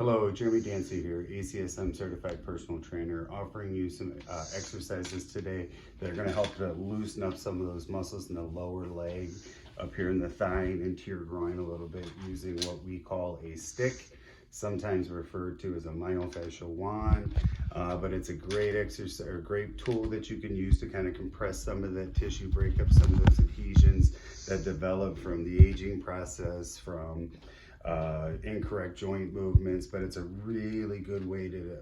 Hello, Jeremy Dancy here, ACSM certified personal trainer, offering you some exercises today that are going to help to loosen up some of those muscles in the lower leg, up here in the thigh and into your groin a little bit, using what we call a stick, sometimes referred to as a myofascial wand, but it's a great exercise or great tool that you can use to kind of compress some of that tissue, break up some of those adhesions that develop from the aging process, from incorrect joint movements, but it's a really good way to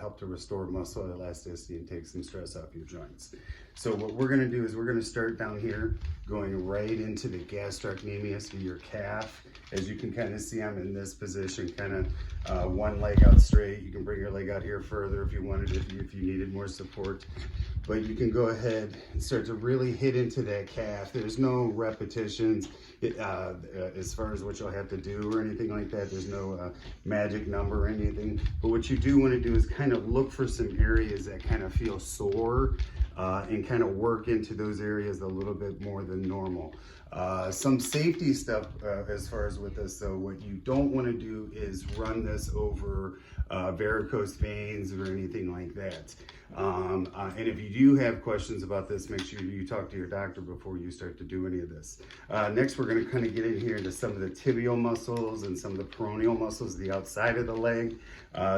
help to restore muscle elasticity and take some stress off your joints. So what we're going to do is we're going to start down here, going right into the gastrocnemius of your calf. As you can kind of see, I'm in this position, kind of one leg out straight. You can bring your leg out here further if you wanted, if you needed more support. But you can go ahead and start to really hit into that calf. There's no repetitions as far as what you'll have to do or anything like that. There's no magic number or anything. But what you do want to do is kind of look for some areas that kind of feel sore and kind of work into those areas a little bit more than normal. Some safety stuff as far as with this, though, what you don't want to do is run this over varicose veins or anything like that. And if you do have questions about this, make sure you talk to your doctor before you start to do any of this. Next, we're going to kind of get in here to some of the tibial muscles and some of the peroneal muscles, the outside of the leg.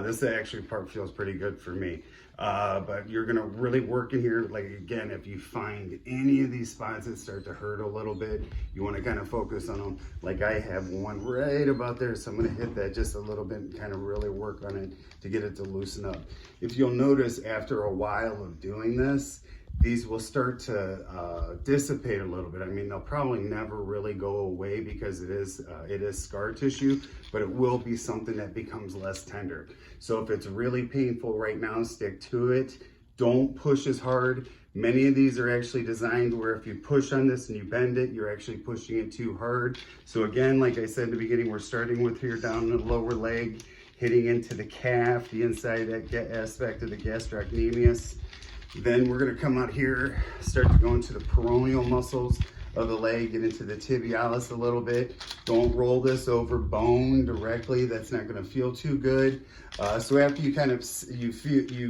This actually part feels pretty good for me. But you're going to really work in here. Like, again, if you find any of these spots that start to hurt a little bit, you want to kind of focus on them. Like I have one right about there, so I'm going to hit that just a little bit and kind of really work on it to get it to loosen up. If you'll notice, after a while of doing this, these will start to dissipate a little bit. I mean, they'll probably never really go away because it is scar tissue, but it will be something that becomes less tender. So if it's really painful right now, stick to it. Don't push as hard. Many of these are actually designed where if you push on this and you bend it, you're actually pushing it too hard. So again, like I said in the beginning, we're starting with here down the lower leg, hitting into the calf, the inside aspect of the gastrocnemius. Then we're going to come out here, start to go into the peroneal muscles of the leg, get into the tibialis a little bit. Don't roll this over bone directly. That's not going to feel too good. So after you kind of you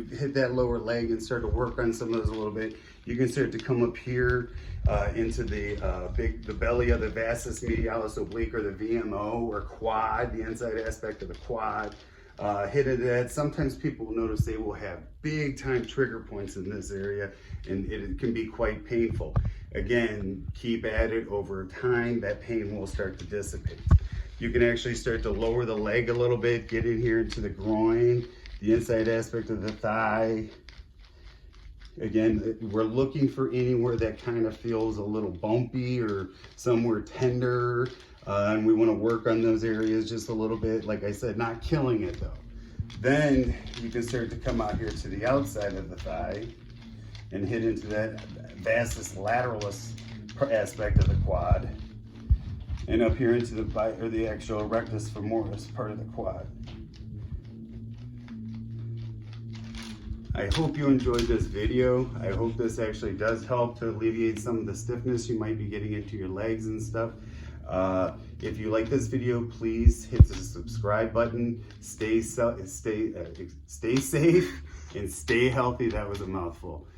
hit that lower leg and start to work on some of those a little bit, you can start to come up here into the belly of the vastus medialis oblique, or the VMO, or quad, the inside aspect of the quad. Hit it at. Sometimes people will notice they will have big time trigger points in this area, and it can be quite painful. Again, keep at it. Over time, that pain will start to dissipate. You can actually start to lower the leg a little bit, get in here into the groin, the inside aspect of the thigh. Again, we're looking for anywhere that kind of feels a little bumpy or somewhere tender. And we want to work on those areas just a little bit. Like I said, not killing it though. Then you can start to come out here to the outside of the thigh and hit into that vastus lateralis aspect of the quad, and up here into the actual rectus femoris part of the quad. I hope you enjoyed this video. I hope this actually does help to alleviate some of the stiffness you might be getting into your legs and stuff. If you like this video, please hit the subscribe button. Stay safe and stay healthy. That was a mouthful.